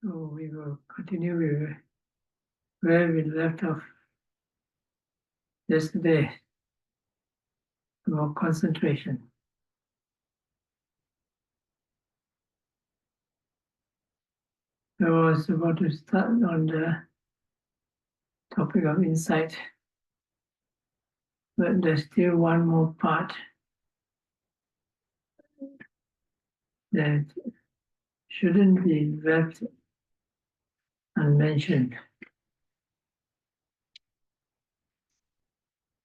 So we will continue with where we left off yesterday about concentration. I was about to start on the topic of insight, but there's still one more part that shouldn't be left unmentioned.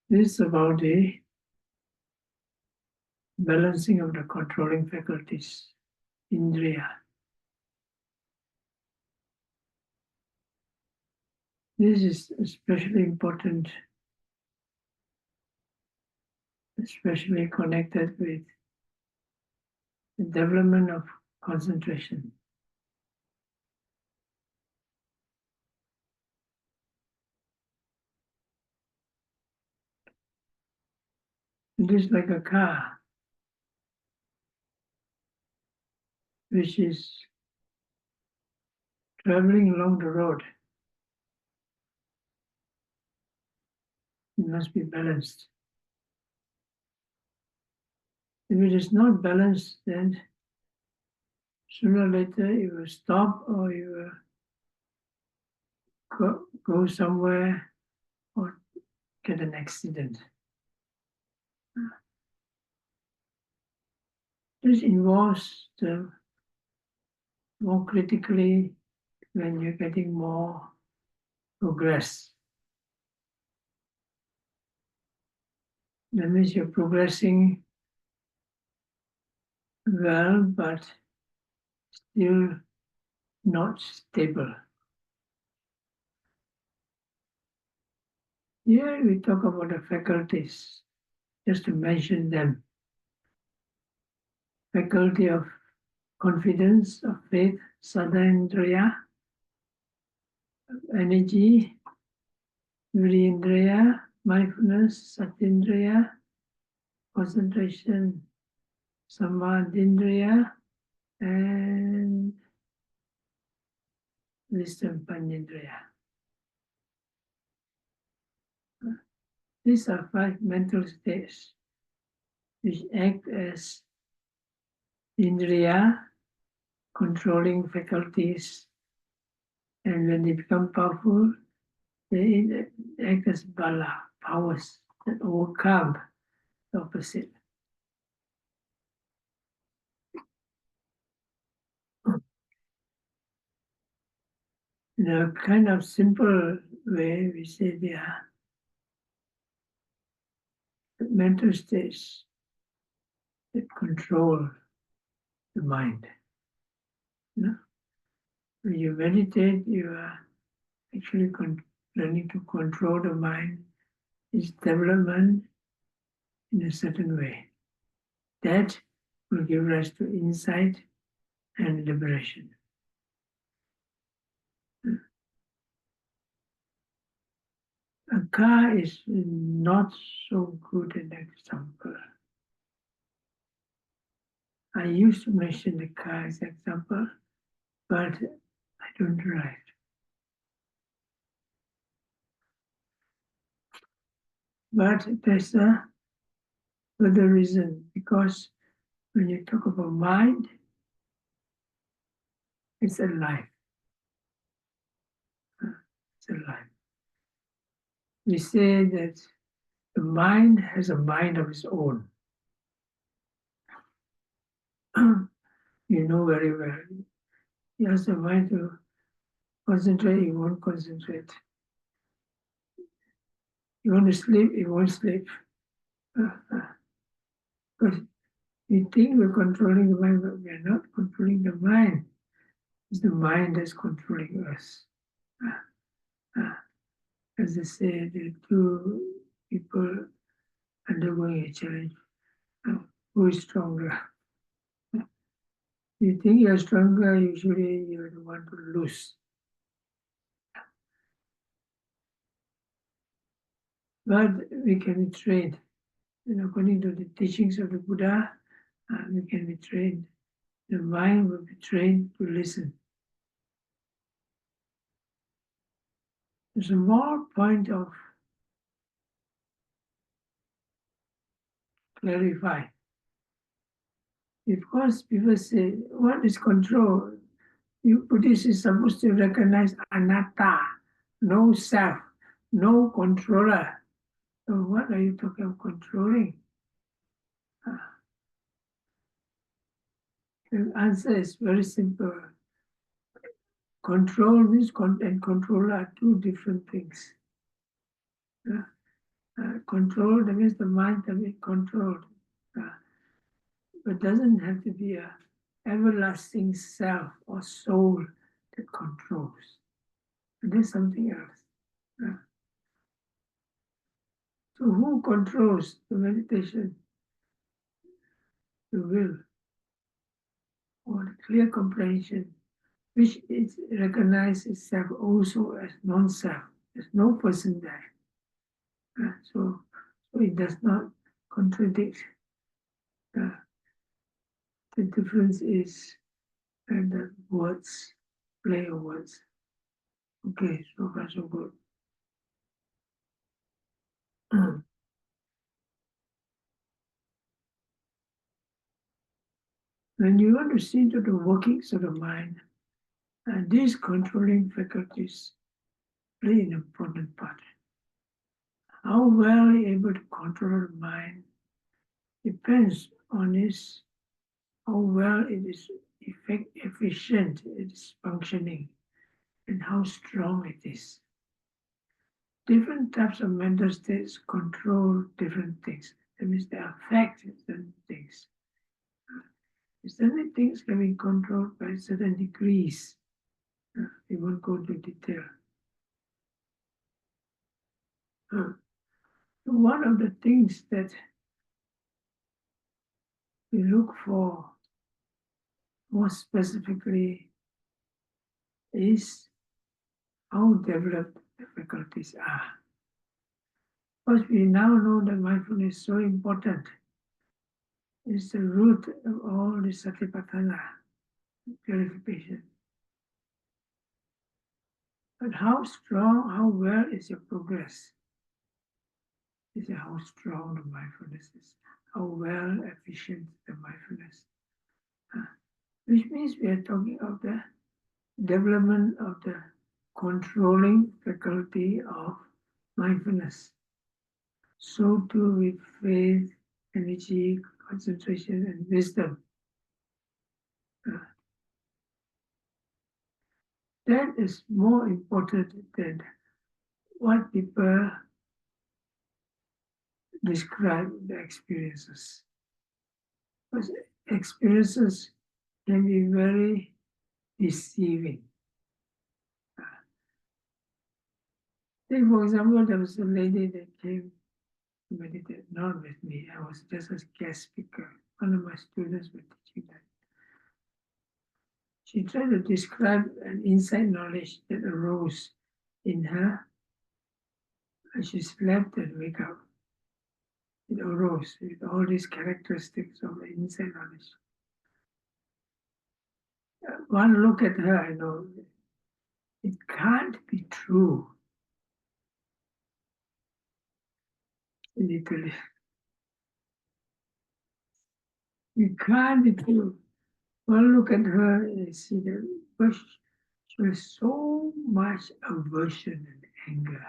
This is about the balancing of the controlling faculties, indriya. This is especially important, especially connected with the development of concentration. It is like a car which is traveling along the road. It must be balanced. If it is not balanced, then sooner or later it will stop, or you will go somewhere or get an accident. This involves the more critically when you're getting more progress. That means you're progressing well, but still not stable. Here we talk about the faculties, just to mention them. Faculty of confidence, of faith, sadhandriya, energy, virindriya, mindfulness, satindriya, concentration, samadhindriya, and wisdom, panindriya. These are 5 mental states which act as indriya, controlling faculties, and when they become powerful, they act as bala, powers that overcome the opposite. In a kind of simple way, we say they are mental states that control the mind. When you meditate, you are actually learning to control the mind, its development in a certain way. That will give rise to insight and liberation. A car is not so good an example. I used to mention the car as example, but I don't drive. But there's a further reason, because when you talk about mind, it's alive. It's alive. We say that the mind has a mind of its own. You know very well. You ask the mind to concentrate, it won't concentrate. You want to sleep, it won't sleep. But we think we're controlling the mind, but we are not controlling the mind. It's the mind that's controlling us. As I say, the 2 people undergoing a challenge. Who is stronger? You think you're stronger, usually you're the one to lose. But we can be trained. According to the teachings of the Buddha, we can be trained. The mind will be trained to listen. a small point of clarify. Because people say, what is control? You Buddhist is supposed to recognize anatta, no self, no controller. So what are you talking of controlling? The answer is very simple. Control means and control are two different things. Control, that means the mind can be controlled. But doesn't have to be a everlasting self or soul that controls. There's something else. So who controls the meditation? The will, or the clear comprehension, which is recognizes itself also as non-self. There's no person there. So it does not contradict. The difference is the words, play of words. Okay, so far so good. When you want to see into the workings of the mind, these controlling faculties play an important part. How well you're able to control the mind depends on how well it is efficient, it is functioning, and how strong it is. Different types of mental states control different things. That means they affect certain things. Certain things can be controlled by certain degrees. We won't go into detail. One of the things that we look for more specifically is how developed the faculties are. Because we now know that mindfulness is so important. It's the root of all the satipatthana, purification. But how strong, how well is your progress? Is how strong the mindfulness is, how well efficient the mindfulness. Which means we are talking of the development of the controlling faculty of mindfulness. So too with faith, energy, concentration, and wisdom. That is more important than what people describe the experiences. Because experiences can be very deceiving. Take, for example, there was a lady that came to meditate, not with me. I was just a guest speaker. One of my students was teaching that. She tried to describe an inside knowledge that arose in her as she slept and wake up. It arose with all these characteristics of the inside knowledge. One look at her, I know it can't be true. Literally. It can't be true. One look at her and see that she has so much aversion and anger.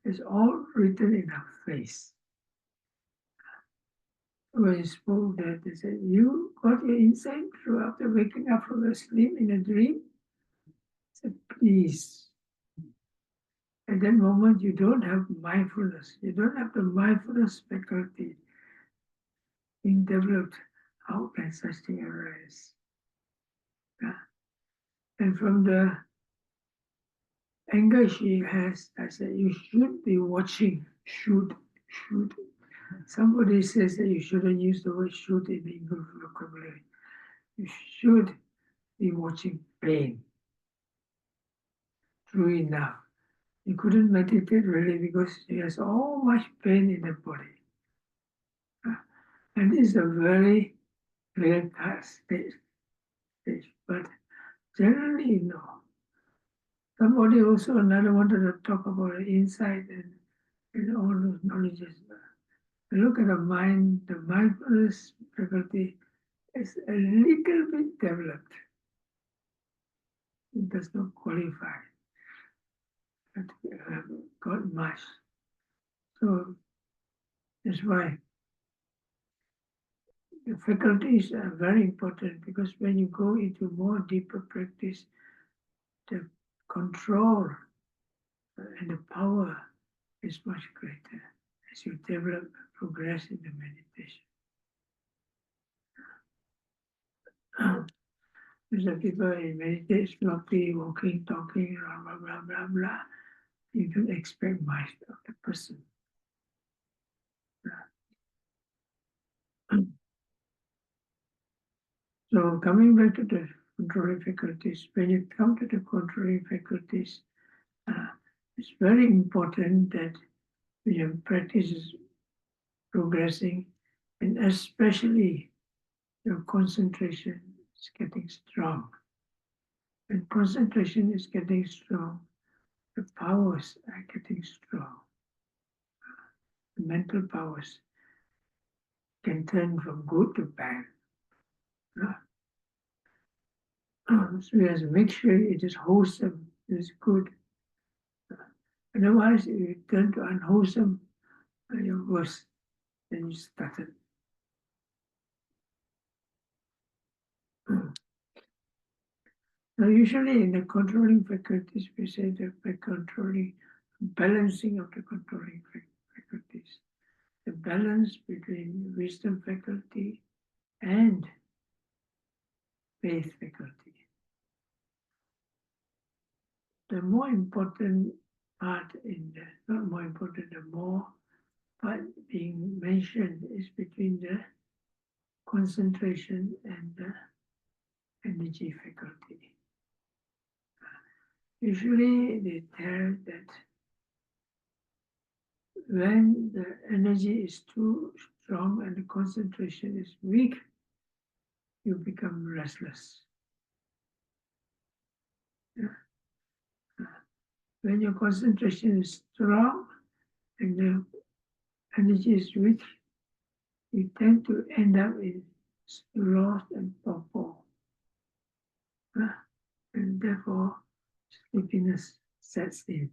It's all written in her face. When you spoke that, they said, you got your insight through after waking up from your sleep in a dream? I said, please. At that moment, you don't have mindfulness. You don't have the mindfulness faculty being developed. How can such thing arise? And from the anger she has, I said, you should be watching. Should. Somebody says that you shouldn't use the word should in English vocabulary. You should be watching pain. True enough. You couldn't meditate really because she has so much pain in the body. And this is a very clear-cut stage. But generally, no. Somebody also another wanted to talk about insight and all those knowledges. Look at the mind, the mindfulness faculty is a little bit developed. It does not qualify, but got much. So that's why the faculties are very important, because when you go into more deeper practice, the control and the power is much greater as you develop, progress in the meditation. There's people in meditation, sloppy, walking, talking, blah, blah, blah, blah, blah. You don't expect much of the person. So coming back to the controlling faculties, when you come to the controlling faculties, it's very important that when your practice is progressing, and especially your concentration is getting strong. When concentration is getting strong, the powers are getting strong. The mental powers can turn from good to bad. So you have to make sure it is wholesome, it is good. Otherwise, if you turn to unwholesome, you're worse than you started. Now, usually in the controlling faculties, we say that by controlling, balancing of the controlling faculties, the balance between wisdom faculty and faith faculty. The more important part in the, not more important, the more part being mentioned is between the concentration and the energy faculty. Usually they tell that when the energy is too strong and the concentration is weak, you become restless. When your concentration is strong and the energy is weak, you tend to end up in sloth and torpor. And therefore, sleepiness sets in.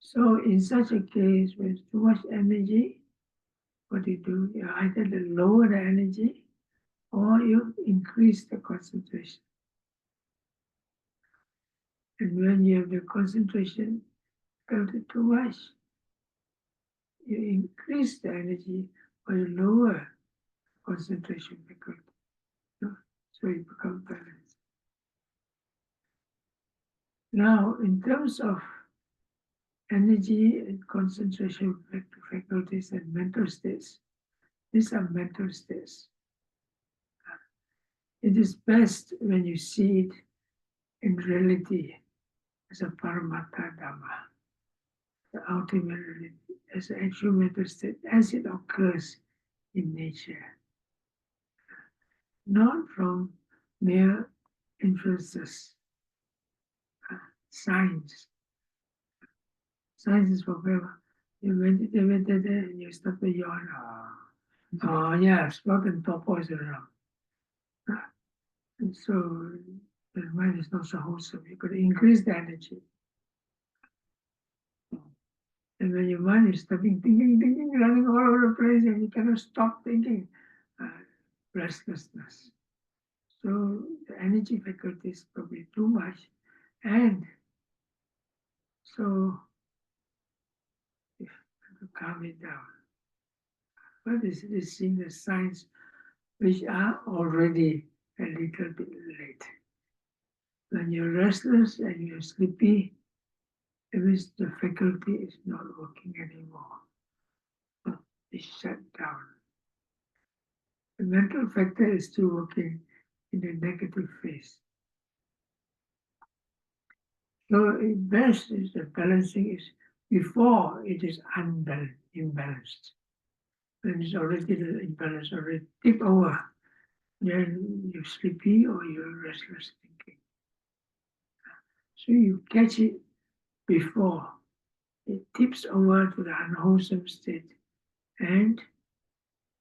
So in such a case, with too much energy, what you do, you either lower the energy or you increase the concentration. And when you have the concentration felt too much, you increase the energy or you lower concentration because so you become balanced. Now, in terms of energy and concentration faculties and mental states, these are mental states. It is best when you see it in reality as a Paramattha Dhamma, the ultimate reality, as an actual mental state, as it occurs in nature, not from mere inferences, signs. Signs is for example, you meditate and you start to yawn. Oh, yeah, I've spoken torpor is around. And so the mind is not so wholesome. You could increase the energy. And when your mind is stopping thinking, running all over the place, and you cannot stop thinking, restlessness. So the energy faculty is probably too much, and so you have to calm it down. But this is seeing the signs which are already a little bit late. When you're restless and you're sleepy, it means the faculty is not working anymore. It's shut down. The mental factor is still working in the negative phase. So best is the balancing is before it is imbalanced. When it's already the imbalance already tip over, then you're sleepy or you're restless thinking. So you catch it before it tips over to the unwholesome state, and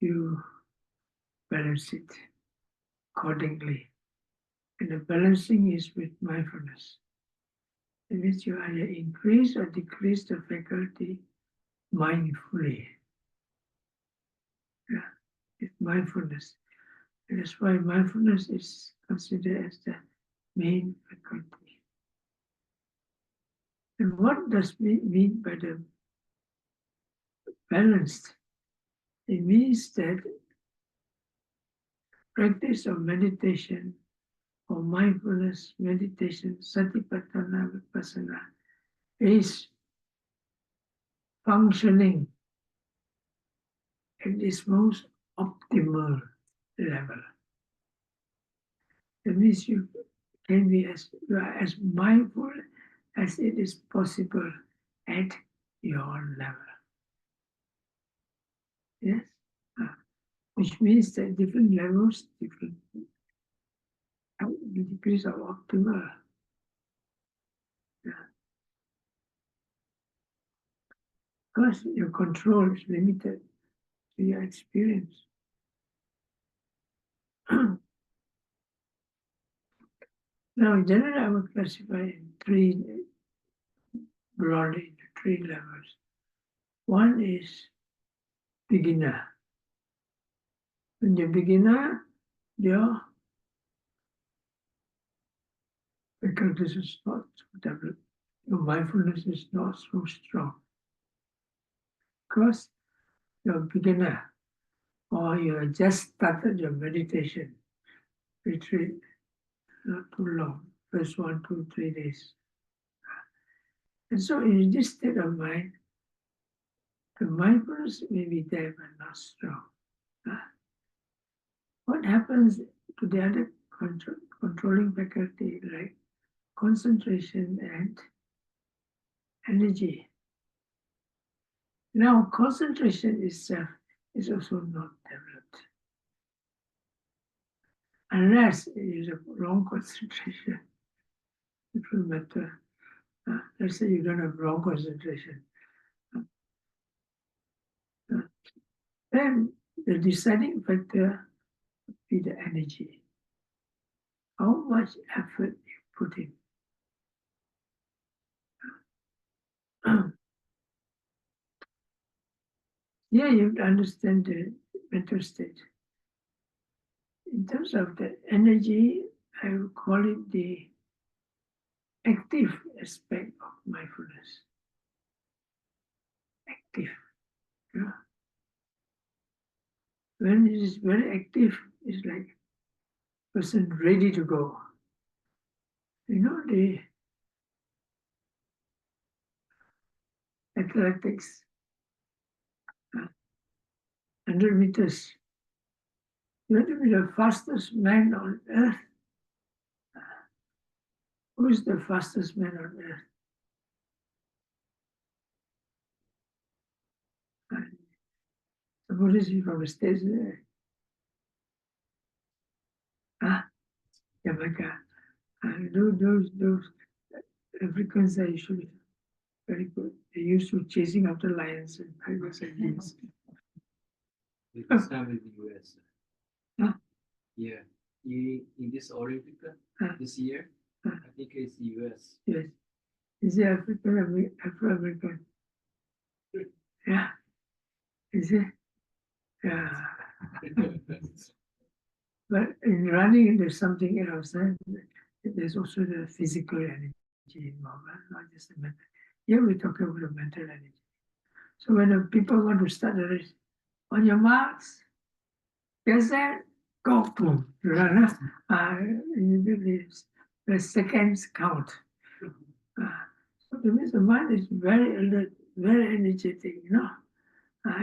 you balance it accordingly. And the balancing is with mindfulness. That means you either increase or decrease the faculty mindfully. Yeah, it's mindfulness. And that's why mindfulness is considered as the main faculty. And what does it mean by the balanced? It means that practice of meditation or mindfulness meditation, satipatthana vipassana, is functioning at its most optimal level. That means you can be you are as mindful as it is possible at your level. Yes? Which means that different levels, different degrees of optimal. Yeah. Because your control is limited to your experience. Now, generally, I would classify in broadly into three levels. One is beginner. When you're beginner, your faculties is not so developed. Your mindfulness is not so strong. Because you're a beginner, or you just started your meditation retreat, not too long, first 1, 2, 3 days. And so in this state of mind, the mindfulness may be there but not strong. What happens to the other controlling faculty, like concentration and energy? Now, concentration itself is also not developed. Unless you use a wrong concentration, it will matter. Let's say you don't have wrong concentration. Then the deciding factor would be the energy. How much effort you put in. Yeah, you have to understand the mental state. In terms of the energy, I would call it the active aspect of mindfulness. Active. Yeah. When it is very active, it's like a person ready to go. You know, the athletics, 100 meters. You want to be the fastest man on earth. Who is the fastest man on earth? Somebody is from the States. Jamaica. Those Africans are usually very good. They used to chasing after lions and tigers and bears. This time in the US. Huh? Yeah. In this Olympic this year, I think it's the US. Yes. Is it Afro-American? Yeah. Is it? Yeah. But in running, there's something else. There's also the physical energy involved, not just the mental. Here we're talking about the mental energy. So when the people want to start the race, on your marks, get set, go, boom, run. The seconds count. So that means the mind is very alert, very energetic, you know.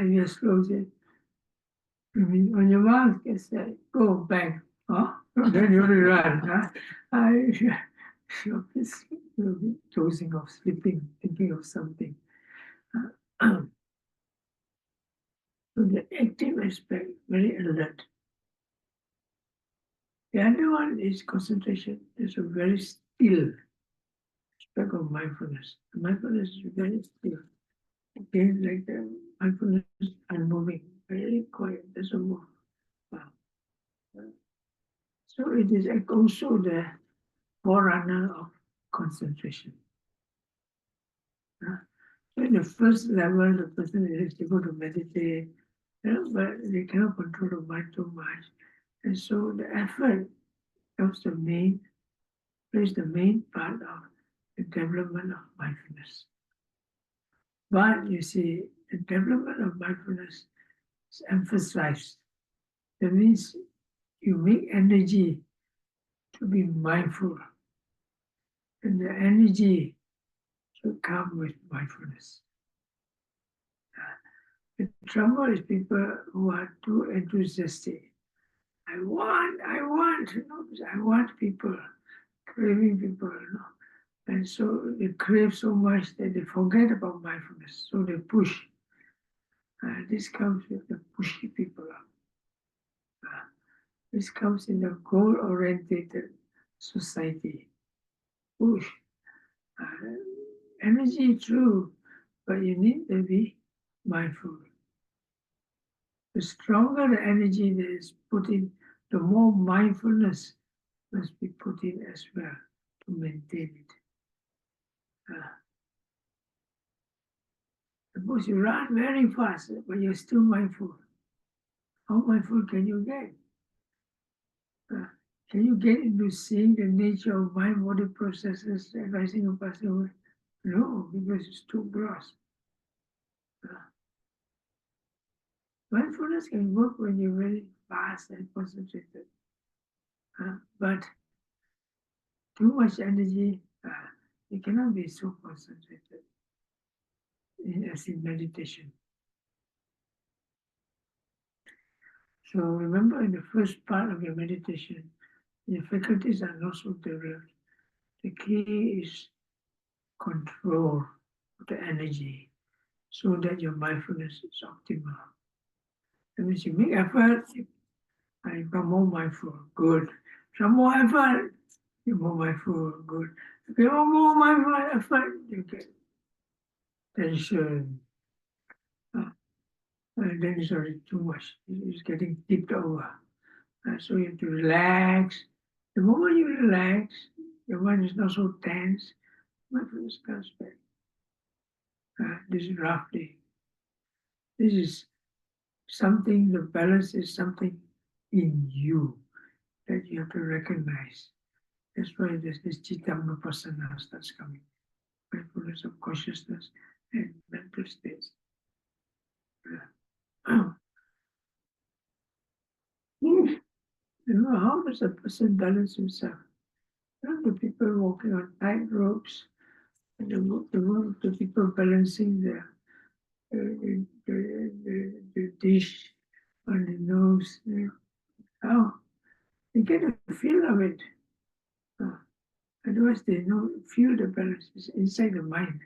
You're slow, on your mark, get set, go, bang. Oh, then you run. You'll be dozing off, sleeping, thinking of something. So the active aspect, very alert. The other one is concentration. It's a very still. aspect of mindfulness. Mindfulness is very still. Again, like the mindfulness unmoving, very quiet, doesn't move. Wow. So it is also the forerunner of concentration. So in the first level, the person is able to meditate, but they cannot control the mind too much. And so the effort becomes plays the main part of the development of mindfulness. But you see, the development of mindfulness is emphasized. That means you make energy to be mindful, and the energy should come with mindfulness. The trouble is people who are too enthusiastic. I want, I want people, craving people, And so they crave so much that they forget about mindfulness. So they push. This comes with the pushy people. This comes in the goal-oriented society. Push. Energy, true, but you need to be mindful. The stronger the energy that is put in, the more mindfulness must be put in as well to maintain it. Suppose you run very fast, but you're still mindful. How mindful can you get? Can you get into seeing the nature of mind body processes arising and passing away? No, because it's too gross. Mindfulness can work when you're very fast and concentrated. But too much energy, you cannot be so concentrated as in meditation. So remember, in the first part of your meditation, your faculties are not so developed. The key is control of the energy so that your mindfulness is optimal. That means you make effort, you become more mindful, good. Some more effort, you're more mindful, good. If you have more mindful effort, you get tension. And then it's already too much. It's getting tipped over. So you have to relax. The moment you relax, your mind is not so tense, mindfulness comes back. This is roughly. This is something, the balance is something in you that you have to recognize. That's why there's this Chittanupassana starts coming. Mindfulness of consciousness and mental states. How does a person balance himself? The people walking on tight ropes, and the people balancing the dish on the nose. How? They get a feel of it. Otherwise, they don't feel the balance. It's inside the mind.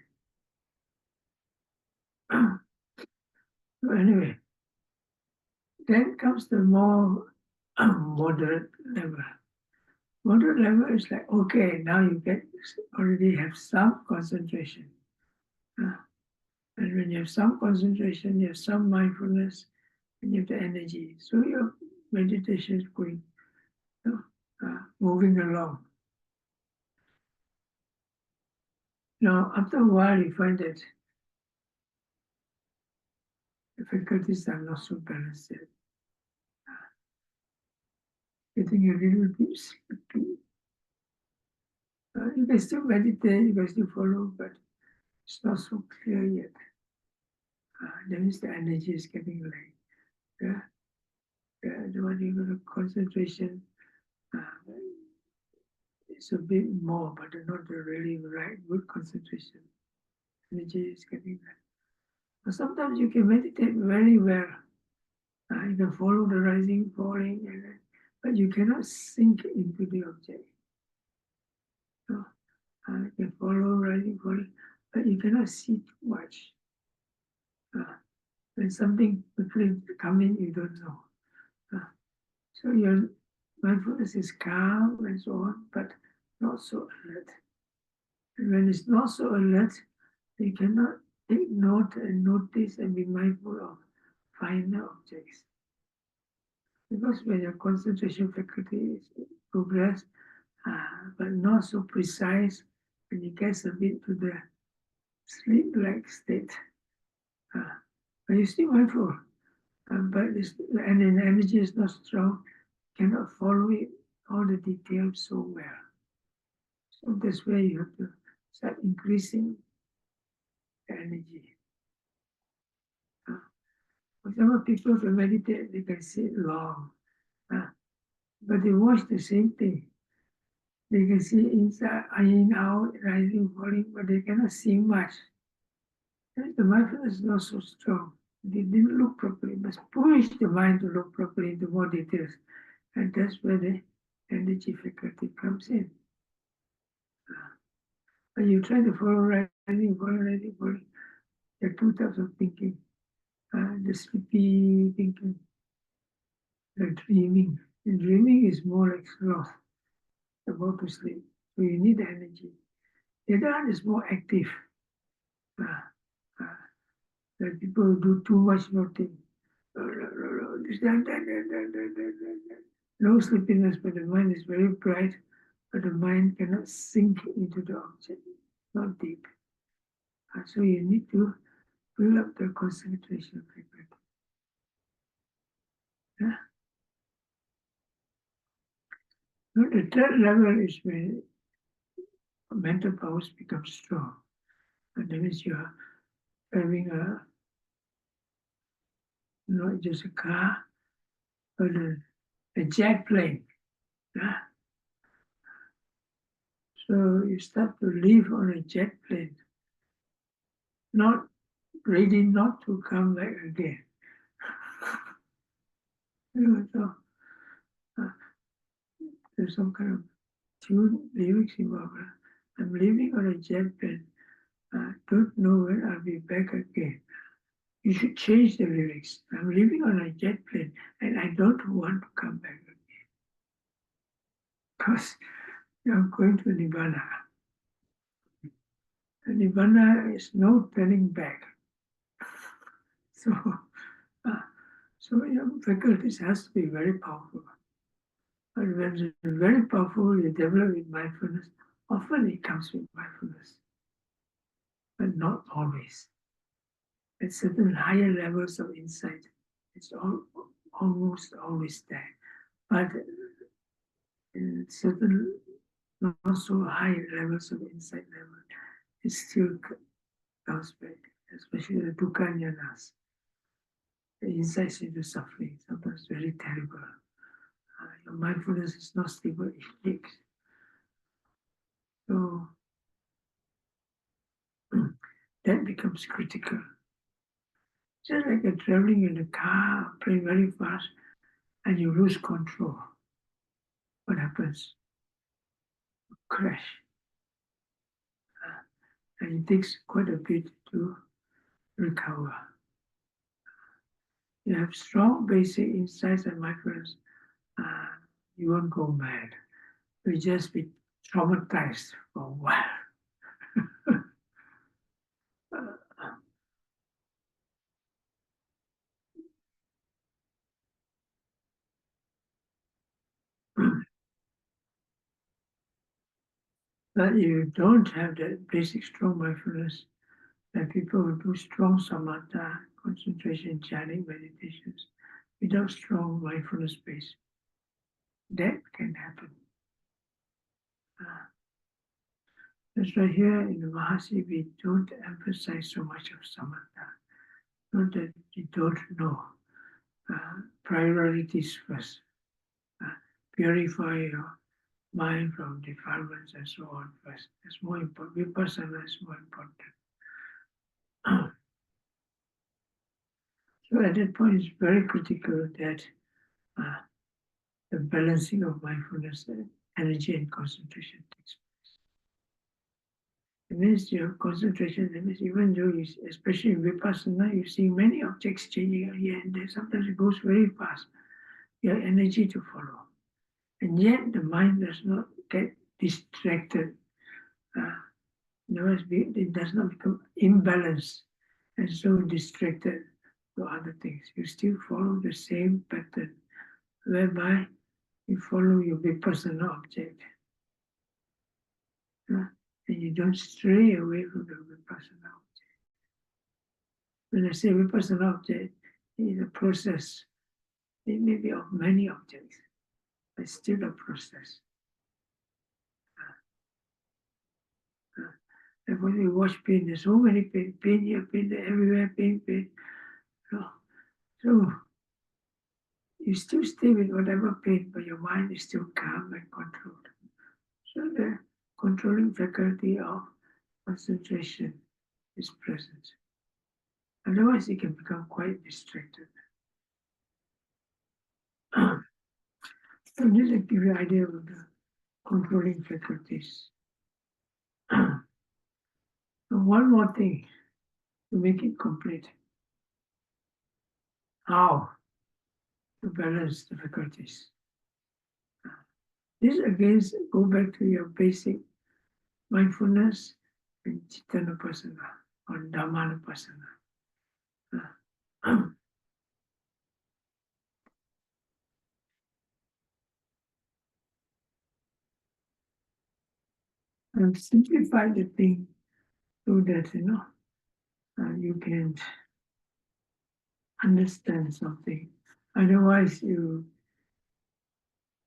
So anyway, then comes the more moderate level. Moderate level is like, okay, now you already have some concentration. And when you have some concentration, you have some mindfulness, and you have the energy. So your meditation is going, moving along. Now, after a while, you find that the faculties are not so balanced yet. Getting a little bit sleepy. You can still meditate, you can still follow, but it's not so clear yet. That means the energy is getting late. The one you got a concentration is a bit more, but not the really right good concentration. Energy is getting late. But sometimes you can meditate very well. You can follow the rising, falling, but you cannot sink into the object. So, you can follow rising, falling, but you cannot see too much. When something quickly comes in, you don't know. So your mindfulness is calm and so on, but not so alert. And when it's not so alert, you cannot take note and notice and be mindful of finer objects. Because when your concentration faculty is in progress, but not so precise, when it gets a bit to the sleep-like state, but you're still mindful, but and the energy is not strong, cannot follow it, all the details so well. So that's where you have to start increasing the energy. For example, people who meditate, they can sit long, but they watch the same thing. They can see inside, in, out, rising, falling, but they cannot see much. The mindfulness is not so strong. They didn't look properly, but push the mind to look properly into more details. And that's where the energy faculty comes in. When you try to follow rising, falling, there are two types of thinking. The sleepy thinking, the dreaming. The dreaming is more like sloth, about to sleep. So you need the energy. The other one is more active. That people do too much nothing. No sleepiness, but the mind is very bright, but the mind cannot sink into the object, not deep. So you need to build up the concentration faculty. Yeah? Now the third level is when mental powers become strong. And that means you are having not just a car, but a jet plane. Yeah? So you start to live on a jet plane, not ready not to come back again. So, there's some kind of tune lyrics involved. I'm living on a jet plane. Don't know when I'll be back again. You should change the lyrics. I'm living on a jet plane and I don't want to come back again. Because I'm going to Nibbana. And Nibbana is no turning back. So, so your faculties has to be very powerful. But when it's very powerful, you develop with mindfulness. Often it comes with mindfulness, but not always. At certain higher levels of insight, it's almost always there. But in certain not so high levels of insight level, it still comes back, especially the dukkha jnanas, the insights into suffering, sometimes very terrible. Your mindfulness is not stable, it shakes. So that becomes critical. Just like you're traveling in a car, playing very fast, and you lose control. What happens? You crash. And it takes quite a bit to recover. You have strong basic insights and mindfulness, you won't go mad. You'll just be traumatized for a while. But if you don't have that basic strong mindfulness, then people who do strong samatha, concentration, chanting, meditations, without strong mindfulness base, that can happen. That's why here in the Mahasi, we don't emphasize so much of samatha. Not that you don't know. Priorities first. Purify your mind from defilements and so on first. It's more important. Vipassana is more important. So at that point, it's very critical that the balancing of mindfulness, energy, and concentration takes place. It means your concentration, it means even though you, especially in Vipassana, you see many objects changing here and there. Sometimes it goes very fast. You have energy to follow. And yet the mind does not get distracted Otherwise, it does not become imbalanced and so distracted to other things. You still follow the same pattern, whereby you follow your vipassana object. And you don't stray away from the vipassana object. When I say vipassana object, it is a process. It may be of many objects, but still a process. And when you watch pain, there's so many pain here, pain there, everywhere, pain. So you still stay with whatever pain, but your mind is still calm and controlled. So the controlling faculty of concentration is present. Otherwise, it can become quite distracted. So this will give you an idea of the controlling faculties. And one more thing to make it complete. How to balance the faculties. This again go back to your basic mindfulness and Chittanupasana or Dhammanupasana. And simplify the thing so that you can understand something. Otherwise, you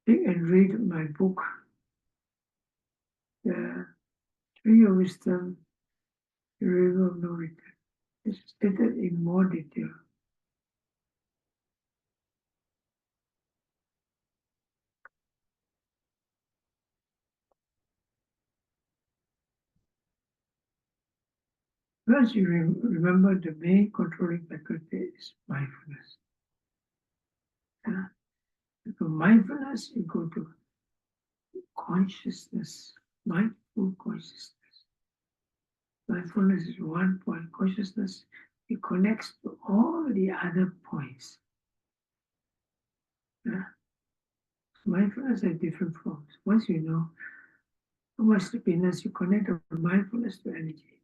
take and read my book, The Tree of Wisdom, The River of No Return. It's stated in more detail. First, you remember the main controlling faculty is mindfulness. From mindfulness, you go to consciousness, mindful consciousness. Mindfulness is one point. Consciousness, it connects to all the other points. Mindfulness has different forms. Once you know how much sleepiness, you connect mindfulness to energy.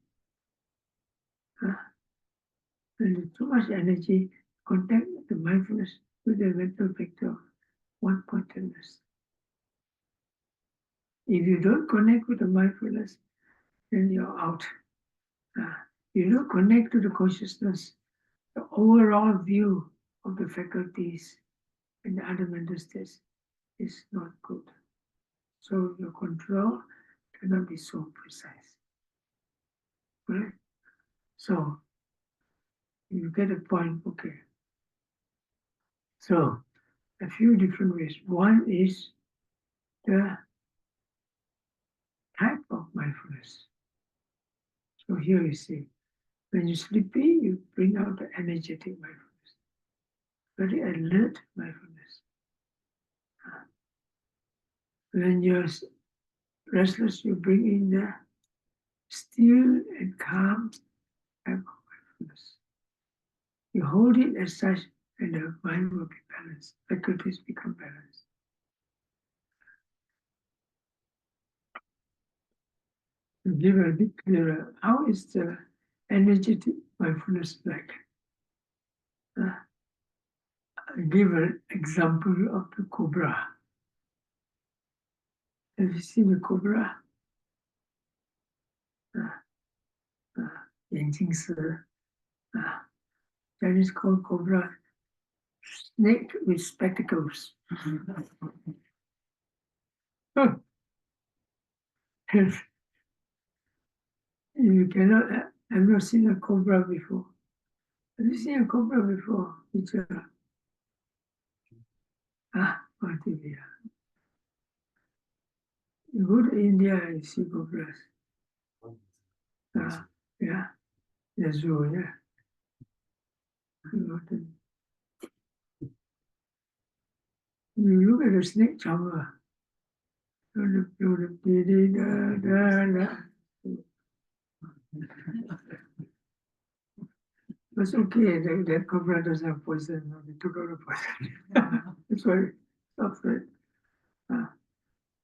And too much energy, contact the mindfulness with the mental vector of one-pointedness. If you don't connect with the mindfulness, then you're out. You don't connect to the consciousness, the overall view of the faculties and the other mental states is not good. So your control cannot be so precise. Right? So you get a point, okay. So a few different ways. One is the type of mindfulness. So here you see, when you're sleepy, you bring out the energetic mindfulness, very alert mindfulness. When you're restless, you bring in the still and calm type of mindfulness. You hold it as such, and the mind will be balanced. Faculties become balanced. To give a bit clearer, how is the energetic mindfulness like? Give an example of the cobra. Have you seen the cobra? 眼镜蛇 Chinese called cobra, snake with spectacles. You cannot, I've not seen a cobra before. Have you seen a cobra before, teacher? Bhante. You go to India and see cobras. Yeah, the zoo, yeah. You look at the snake charmer. That's okay, that cobra doesn't have poison. They took out the poison. That's why it's afraid.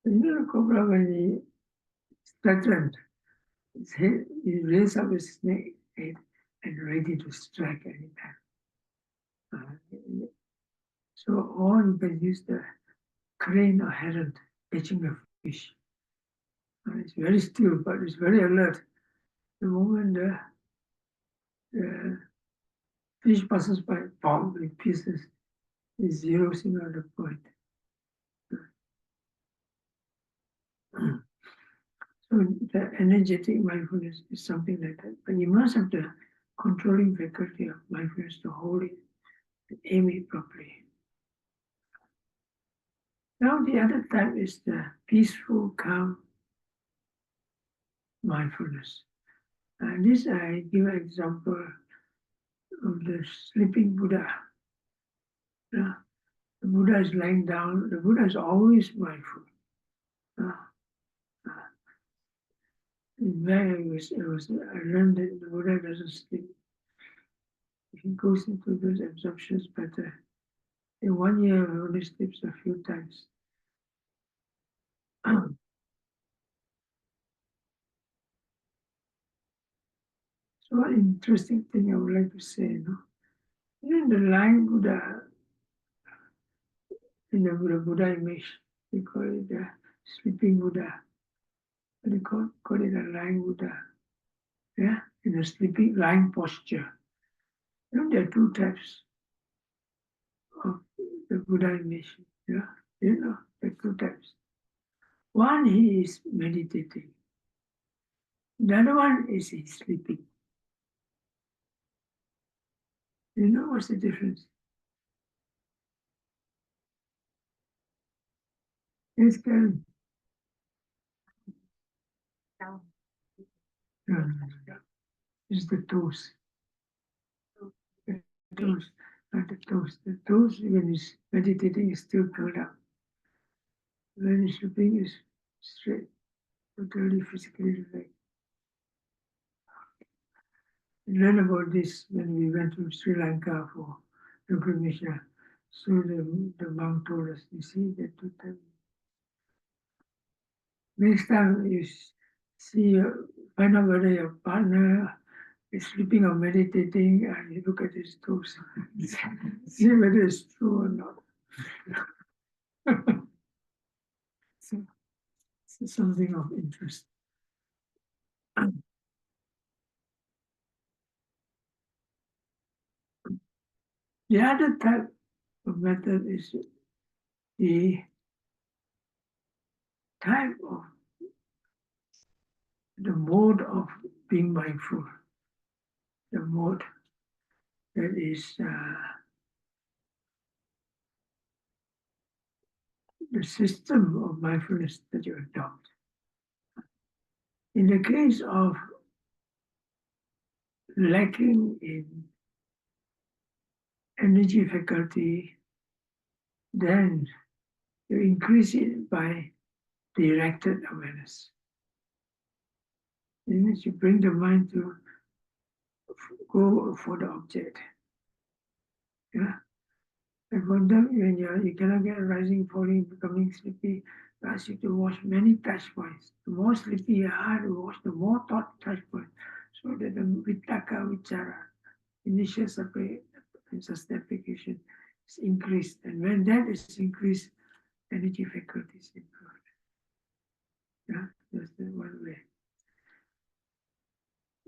You know the cobra when he threatened, His head, he raised up his snake head and ready to strike anytime. So, or you can use the crane or heron catching a fish. It's very still, but it's very alert. The moment the fish passes by, bomb in pieces, it zeroes in on the point. So the energetic mindfulness is something like that. But you must have the controlling faculty of mindfulness to hold it and aim it properly. Now the other type is the peaceful, calm mindfulness. And this I give an example of the sleeping Buddha. The Buddha is lying down. The Buddha is always mindful. In fact, I learned that the Buddha doesn't sleep. He goes into those absorptions, but in 1 year, he only sleeps a few times. So one interesting thing I would like to say, in the lying Buddha, in the Buddha image, we call it the sleeping Buddha. They call it a lying Buddha. Yeah, in a sleeping lying posture. There are two types of the Buddha image. Yeah, there are two types. One, he is meditating. The other one is he's sleeping. You know what's the difference? Yes, Karen. It's the toes. The toes, not the toes. The toes, when he's meditating, is still curled up. When he's sleeping, is straight, totally physically relaxed. We learned about this when we went to Sri Lanka for pilgrimage. So the monk told us, you see, that next time you see, find out whether your partner is sleeping or meditating, and you look at his toes, see whether it's true or not. So, it's something of interest. The other type of method is the type of the mode of being mindful, the mode that is the system of mindfulness that you adopt. In the case of lacking in energy faculty, then you increase it by directed awareness. It means you bring the mind to go for the object. Yeah. And for them, when you cannot get rising, falling, becoming sleepy, you ask you to watch many touch points. The more sleepy you are, you watch the more thought touch points. So that the vitaka, vichara, initial separate and sustainability is increased. And when that is increased, energy faculty is improved. Yeah, that's the one way.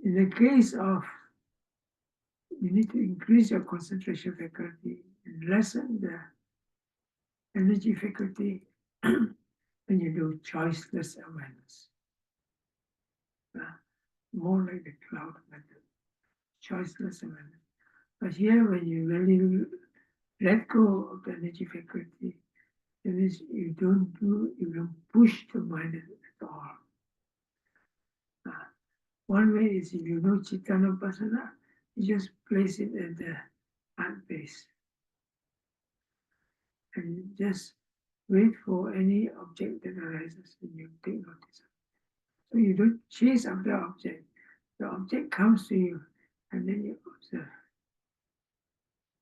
In the case of you need to increase your concentration faculty and lessen the energy faculty when you do choiceless awareness. More like the cloud method, choiceless awareness. But here, when you really let go of the energy faculty, that means you don't push the mind at all. One way is if you know Chittanupassana, you just place it at the heart base. And just wait for any object that arises and you take notice of it. So you don't chase after the object. The object comes to you and then you observe.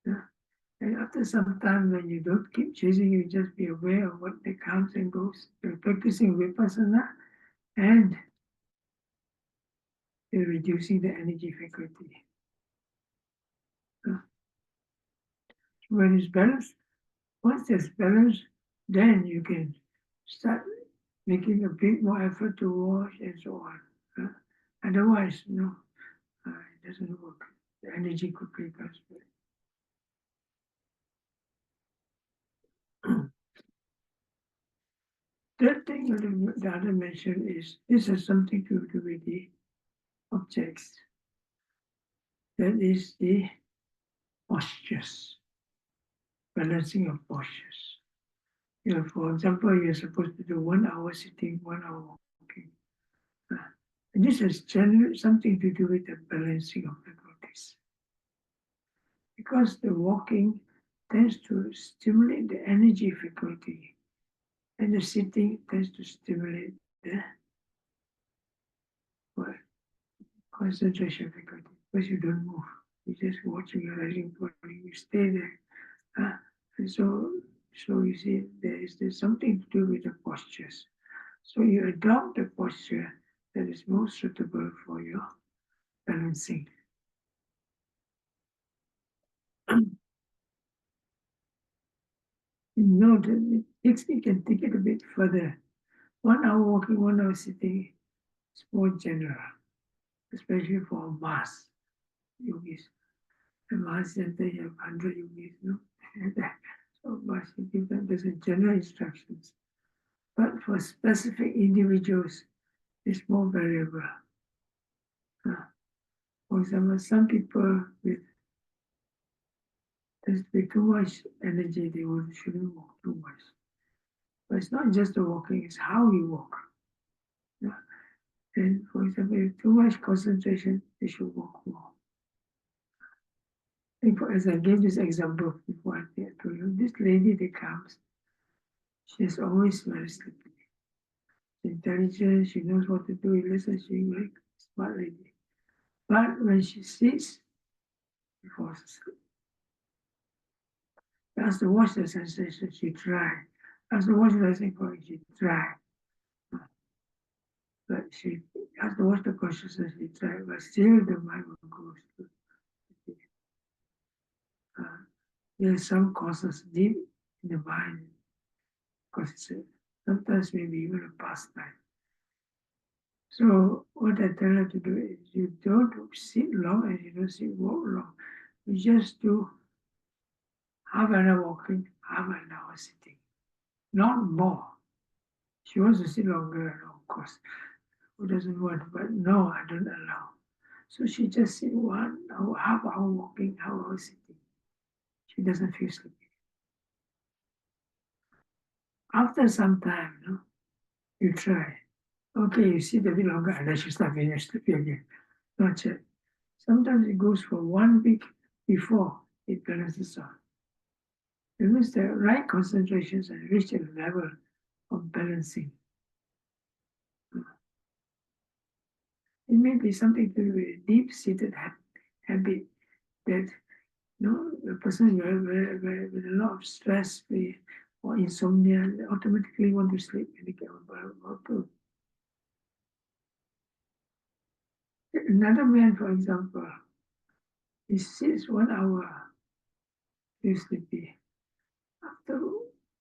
Yeah? And after some time, when you don't keep chasing, you just be aware of what that comes and goes. You're practicing vipassana and you're reducing the energy faculty. When it's balanced, once it's balanced, then you can start making a bit more effort to wash and so on. Otherwise, no, it doesn't work. The energy quickly comes back. Third thing the other mention is this has something to do with the objects. That is the postures, balancing of postures. You know, for example, you're supposed to do 1 hour sitting, 1 hour walking. And this has something to do with the balancing of faculties. Because the walking tends to stimulate the energy faculty, and the sitting tends to stimulate the what, concentration faculty. Because you don't move, you just watching your rising body, you stay there. And so you see, there's something to do with the postures. So you adopt the posture that is most suitable for your balancing. You know that it can take it a bit further. 1 hour walking, 1 hour sitting is more general, especially for mass yogis. The mass center, you have 100 yogis, no? So mass, there's a general instructions. But for specific individuals, it's more variable. For example, some people with there's too much energy, they shouldn't walk too much. But it's not just the walking, it's how you walk. And for example, if too much concentration, they should walk more. As I gave this example before, I told you, this lady that comes, she's always very sleepy. She's intelligent, she knows what to do, listen, she's like a smart lady. But when she sits, she falls asleep. As to watch the sensation, she dry. As to watch the rising point, she dry. But she has to watch the consciousness, she dry. But still the mind will go to there are some causes deep in the mind, because sometimes maybe even a pastime. So what I tell her to do is you don't sit long and you don't sit walk long. You just do half an hour walking, half an hour sitting. Not more. She wants to sit longer, of course. Who doesn't want? But no, I don't allow. So she just sit 1 hour, half hour walking, half hour sitting. She doesn't feel sleepy. After some time, you try. Okay, you sit a bit longer and then you start feeling sleepy again. Not yet. Sometimes it goes for 1 week before it balances out. It means the right concentrations and reach a level of balancing. It may be something to do with a deep-seated habit that the person with a lot of stress or insomnia automatically want to sleep and they get about to. Another man, for example, he sits 1 hour, he's sleepy. After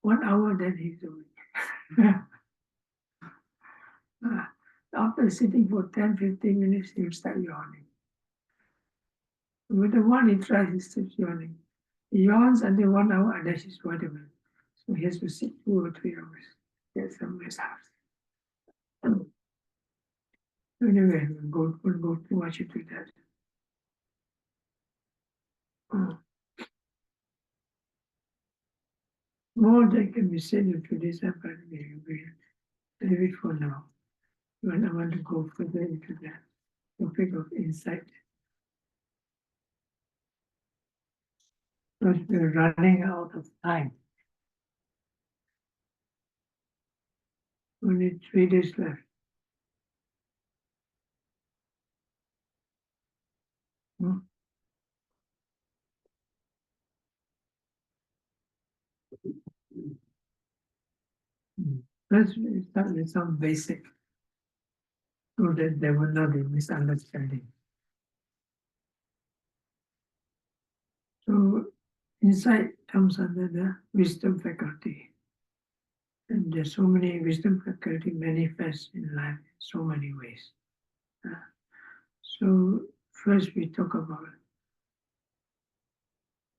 1 hour, then he's awake. After sitting for 10-15 minutes, he'll start yawning. With the one he tries, he starts yawning. He yawns until 1 hour, and then he's wide awake. So he has to sit 2 or 3 hours, get some rest. Anyway, we'll go too much into that. More that can be said in today's but we'll leave it for now. When I want to go further into the topic of insight. But we're running out of time. Only 3 days left. Let's start with some basic. so that there will not be misunderstanding. So insight comes under the wisdom faculty. And there's so many wisdom faculty manifest in life in so many ways. So first we talk about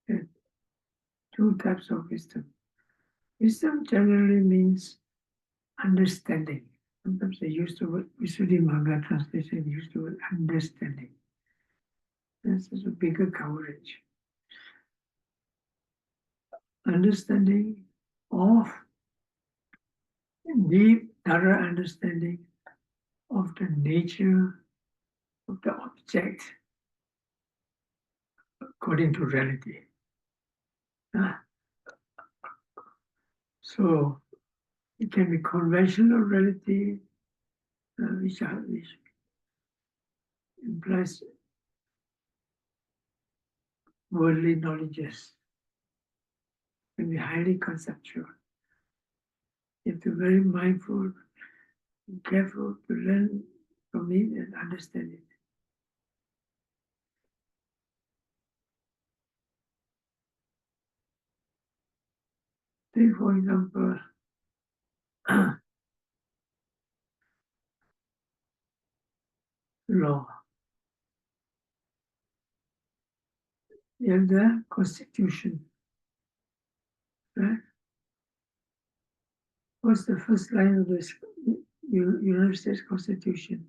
the two types of wisdom. Wisdom generally means understanding. Sometimes they use the word, Visuddhimagga translation use the word understanding. This is a bigger coverage. Understanding of deep, thorough understanding of the nature of the object according to reality. So it can be conventional reality, which implies worldly knowledges. It can be highly conceptual. You have to be very mindful and careful to learn from it and understand it. Take, for example, law. You have the Constitution, right? What's the first line of the United States Constitution?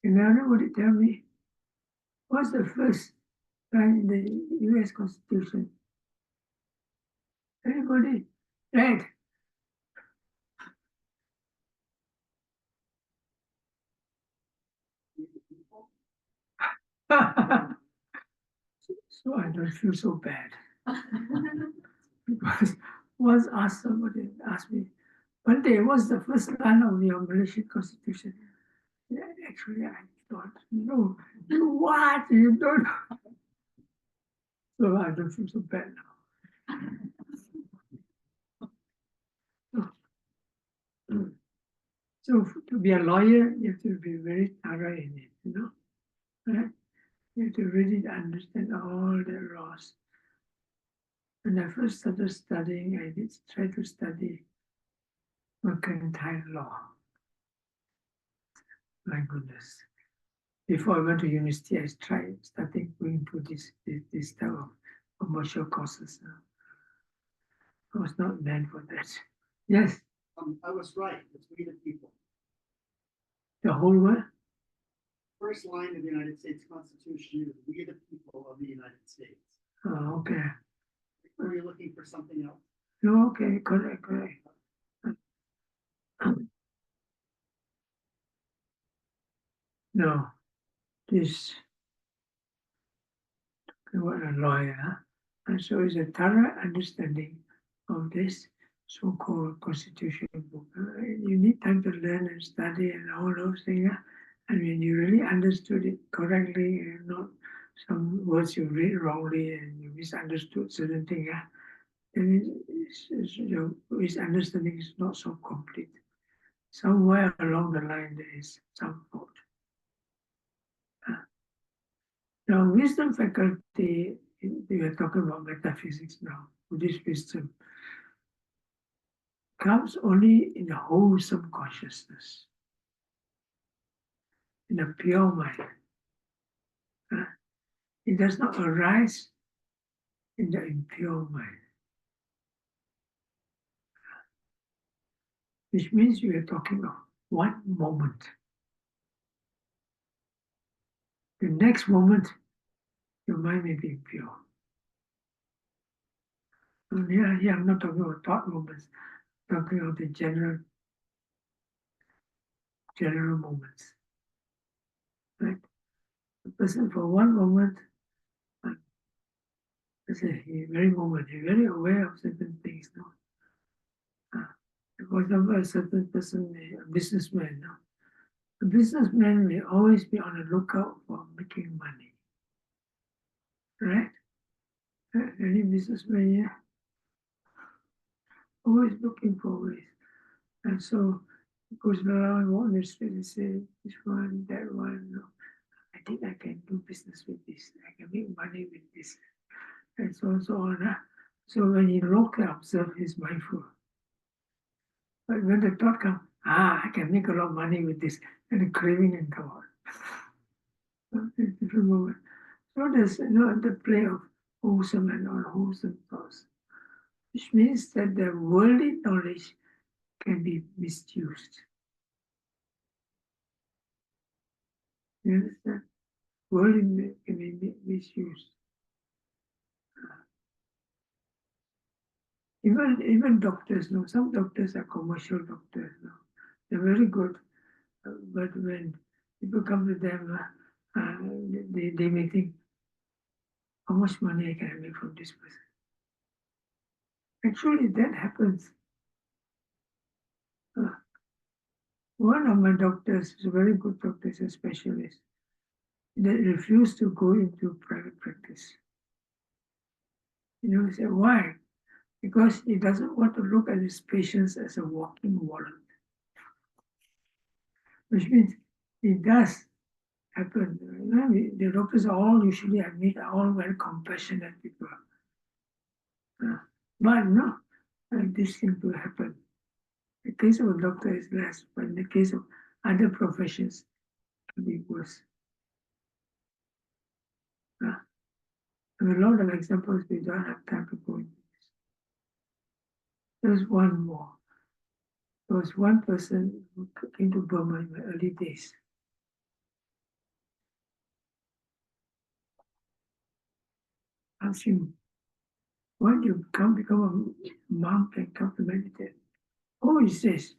Can anybody tell me what's the first line in the US Constitution? Anybody? Right. So I don't feel so bad. Because once asked somebody asked me, Bhante, what's the first line of your Malaysian Constitution? Yeah, actually, I thought, no, you what? You don't know. So I don't feel so bad now. So to be a lawyer, you have to be very thorough in it, you know, right? You have to really understand all the laws. When I first started studying, I did try to study mercantile law. My goodness. Before I went to university, I started going to this type of commercial courses. I was not meant for that. Yes. I was right. It's we the people. The whole world? First line of the United States Constitution is we the people of the United States. Oh, okay. Are you looking for something else? No, okay, correct. No, this, what a lawyer, huh? And so it's a thorough understanding of this so-called constitution book. You need time to learn and study and all those things. And when you really understood it correctly, and not some words you read wrongly and you misunderstood certain things, then your understanding is not so complete. Somewhere along the line there is some fault. Now, wisdom faculty, we are talking about metaphysics now, Buddhist wisdom, comes only in a wholesome consciousness, in a pure mind. It does not arise in the impure mind. Which means we are talking of one moment. The next moment, your mind may be impure. And here I'm not talking about thought moments, I'm talking about the general moments. Right? The person for one moment, let's say very moment, he's very aware of certain things now. For example, a certain person, a businessman now. A businessman may always be on the lookout for making money. Right? Any businessman, yeah? Always looking for ways. And so it goes around walk the street and say, this one, that one. No, I think I can do business with this. I can make money with this. And so on. So when he locally observes, he's mindful. But when the thought comes, I can make a lot of money with this, and the craving and come on. Different moment. So there's the play of wholesome and unwholesome thoughts, which means that the worldly knowledge can be misused. You understand? Worldly can be misused. Even doctors, some doctors are commercial doctors. They're very good, but when people come to them, they may think, how much money I can make from this person? Actually, that happens. One of my doctors is a very good doctor, is a specialist. They refused to go into private practice. He said, why? Because he doesn't want to look at his patients as a walking wallet. Which means it does happen. The doctors are all usually admit are all very compassionate people. But no, this thing to happen. The case of a doctor is less, but in the case of other professions, it can be worse. There are a lot of examples, we don't have time to go into this. There's one more. There was one person who came to Burma in the early days. Asked him, why do you become a monk and come to meditate? Oh, he says,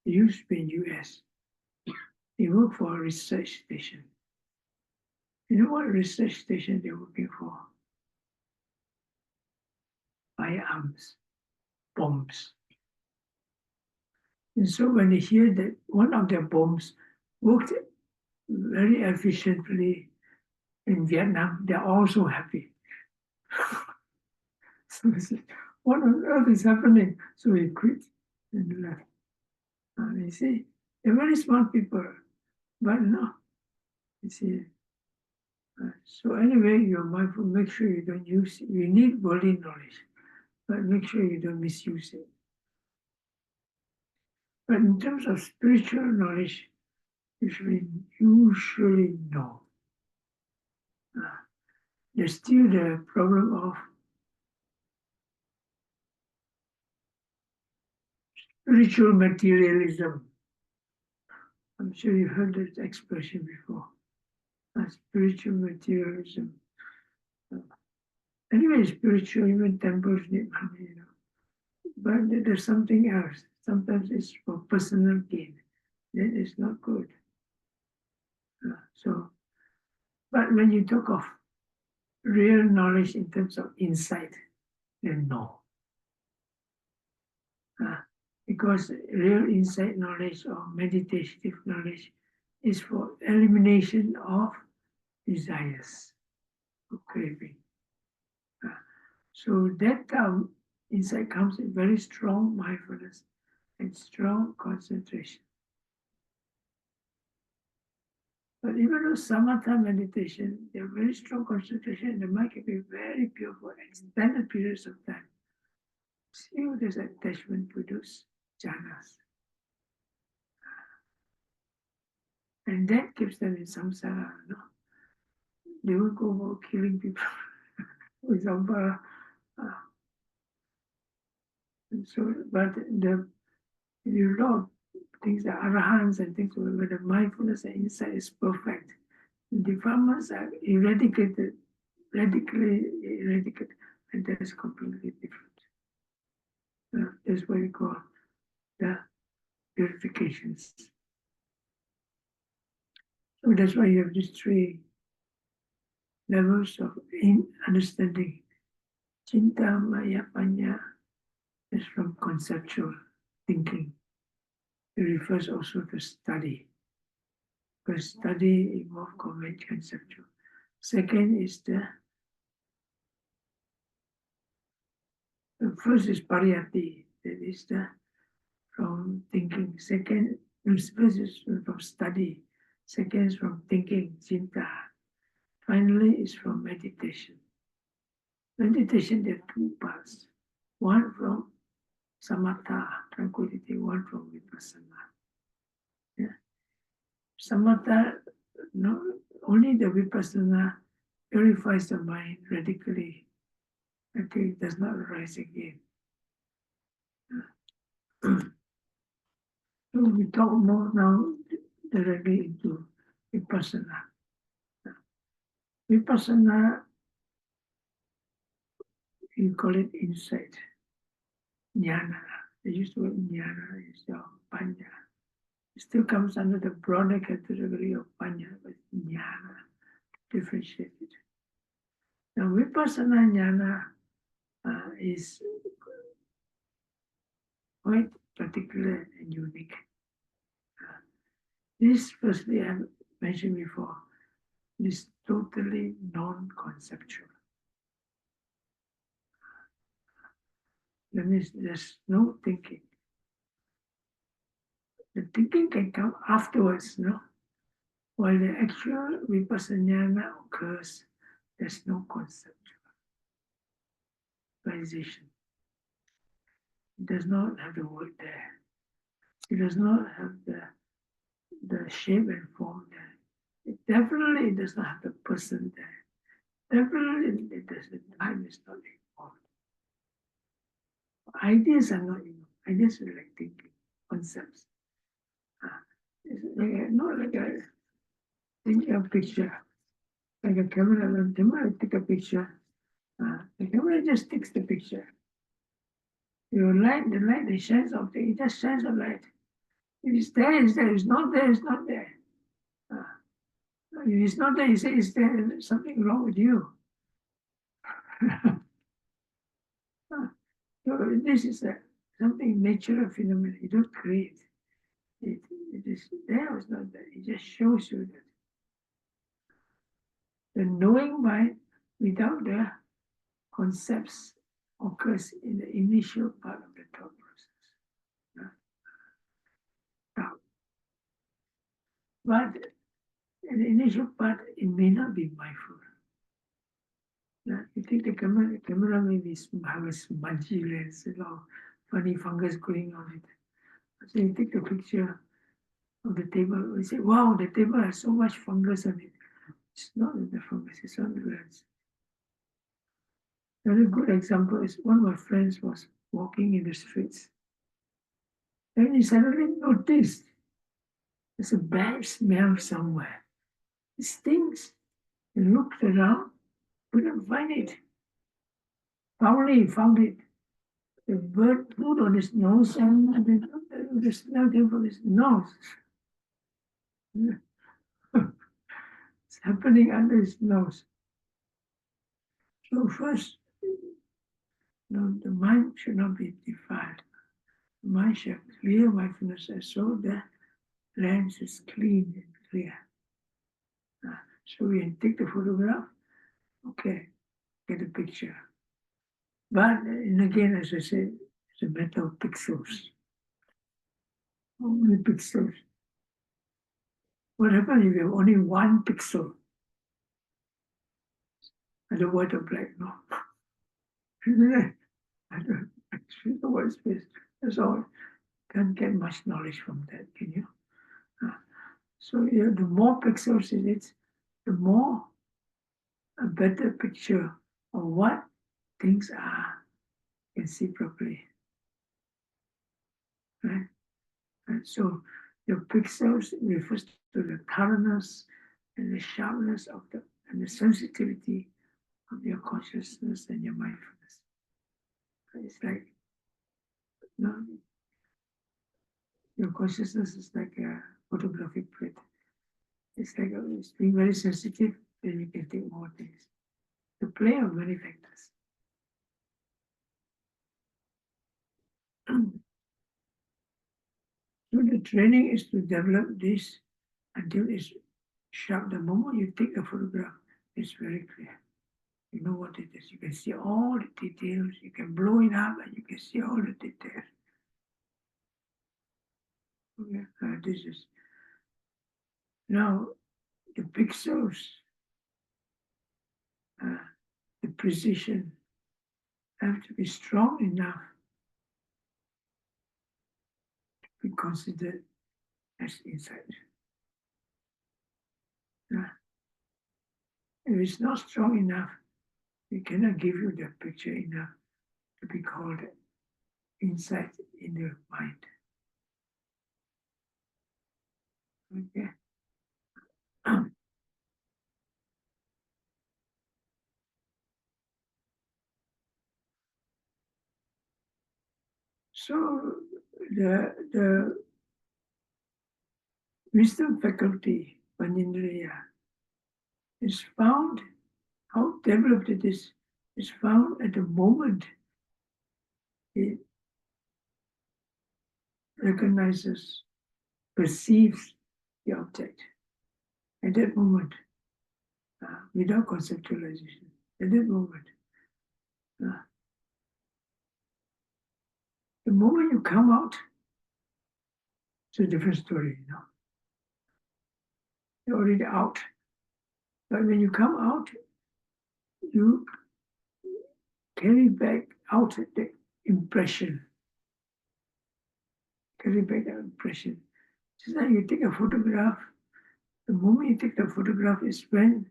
he used to be in US. He worked for a research station. You know what research station they're working for? Firearms, bombs. And so when they hear that one of their bombs worked very efficiently in Vietnam, they're all so happy. So he said, what on earth is happening? So he quit and left. And you see, they're very smart people, but no, you see. So anyway, you're mindful, make sure you don't use it. You need worldly knowledge, but make sure you don't misuse it. But in terms of spiritual knowledge, you should usually know. There's still the problem of spiritual materialism. I'm sure you heard that expression before. Spiritual materialism. Anyway, spiritual, even temples need money, But there's something else. Sometimes it's for personal gain. That is not good. But when you talk of real knowledge in terms of insight, then no. Because real insight knowledge or meditative knowledge is for elimination of desires, of craving. So that insight comes in very strong mindfulness and strong concentration. But even though samatha meditation, they have very strong concentration, the mind can be very pure for extended periods of time. Still, there's attachment to those jhanas. And that keeps them in samsara. They will go about killing people. For example, but you know things like arahants and things where the mindfulness and insight is perfect. The defilements are eradicated, radically eradicated, and that is completely different. That's what we call the purifications. So that's why you have these three levels of understanding. Cinta, Maya, Panya is from conceptual thinking. It refers also to study, because study involves conceptual. Second is the first is pariyati, that is from thinking. Second, first is from study. Second is from thinking, cinta. Finally, is from meditation. Meditation, there are two parts. One from samatha, tranquility, one from vipassana. Yeah. Samatha, no, only the vipassana purifies the mind radically until it does not arise again. So we talk more now directly into vipassana. Vipassana, you call it insight, jnana. They use the word jnana instead of panya. It still comes under the broader category of panya, but jnana, differentiated. Now, vipassana jnana is quite particular and unique. This, firstly, I mentioned before, is totally non-conceptual. That means there's no thinking. The thinking can come afterwards, no? While the actual vipassana occurs, there's no conceptualization. It does not have the word there. It does not have the shape and form there. It definitely does not have the person there. Definitely the time is not involved. Ideas are not involved. Ideas are like thinking, concepts. It's like not like a picture, like a camera. When the camera take a picture, the camera just takes the picture. Your light, the light that shines off, it just shines a light. If it's there, it's there. If it's not there, it's not there. If it's not there, you say it's there. There's something wrong with you. So this is something natural phenomenon. You don't create. It is there or it's not there. It just shows you that the knowing mind without the concepts occurs in the initial part of the thought process. Now, but in the initial part, it may not be mindful. Now, you take the camera may have a smudgy lens, funny fungus going on it. So you take the picture of the table, we say, wow, the table has so much fungus on it. It's not in the fungus, it's on the lens. Another good example is one of my friends was walking in the streets. And he suddenly noticed there's a bad smell somewhere. It stinks. He looked around, couldn't find it. Finally, he found it. The bird flew on his nose and the smell came from his nose. It's happening under his nose. So first, the mind should not be defiled. The mind should have clear mindfulness so the lens is clean and clear. So we can take the photograph, okay, get a picture. But and again, as I said, it's a matter of pixels. How many pixels? What happens if you have only one pixel? And the white or black, no. I don't see the white space. That's all. Can't get much knowledge from that, can you? So yeah, the more pixels in it, the more a better picture of what things are you can see properly. Right? And so your pixels refers to the thoroughness and the sharpness of and the sensitivity of your consciousness and your mindfulness. It's like your consciousness is like a photographic plate. It's like it's being very sensitive, then you can take more things. The play of many factors. So the training is to develop this until it's sharp. The moment you take a photograph, it's very clear. You know what it is. You can see all the details. You can blow it up and you can see all the details. Okay, this is now the pixels, the precision have to be strong enough to be considered as insight. If it's not strong enough, we cannot give you the picture enough to be called insight in the mind. Okay. So the wisdom faculty, Panindriya, is found, how developed it is found at the moment it recognizes, perceives the object. At that moment, without conceptualization, at that moment. The moment you come out, it's a different story, you know. You're already out. But when you come out, you carry back out the impression. Carry back the impression. Just like you take a photograph, the moment you take the photograph is when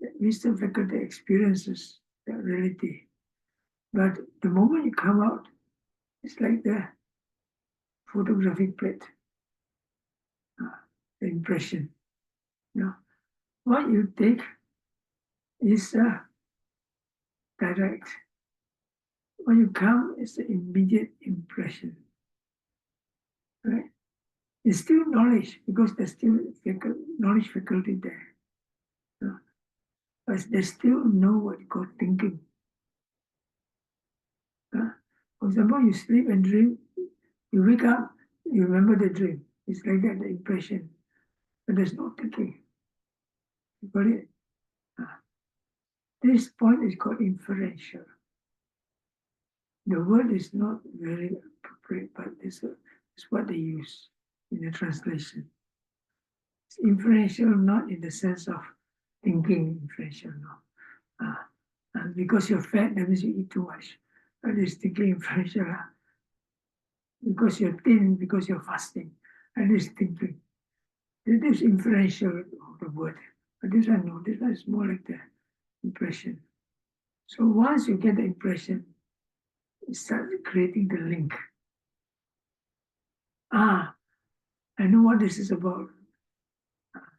the wisdom faculty experiences the reality. But the moment you come out, it's like the photographic plate, the impression. You know, what you take is direct. When you come, it's the immediate impression. Right? It's still knowledge because there's still knowledge faculty there. But they still know what you call thinking. For example, you sleep and dream, you wake up, you remember the dream. It's like that, the impression. But there's no thinking. You got it? This point is called inferential. The word is not very appropriate, but it's what they use in the translation. It's inferential, not in the sense of thinking inferential, no. And because you're fat, that means you eat too much. That is thinking inferential. Because you're thin, because you're fasting. That is thinking. It is inferential of the word. But this one, no, this one is more like the impression. So once you get the impression, you start creating the link. I know what this is about.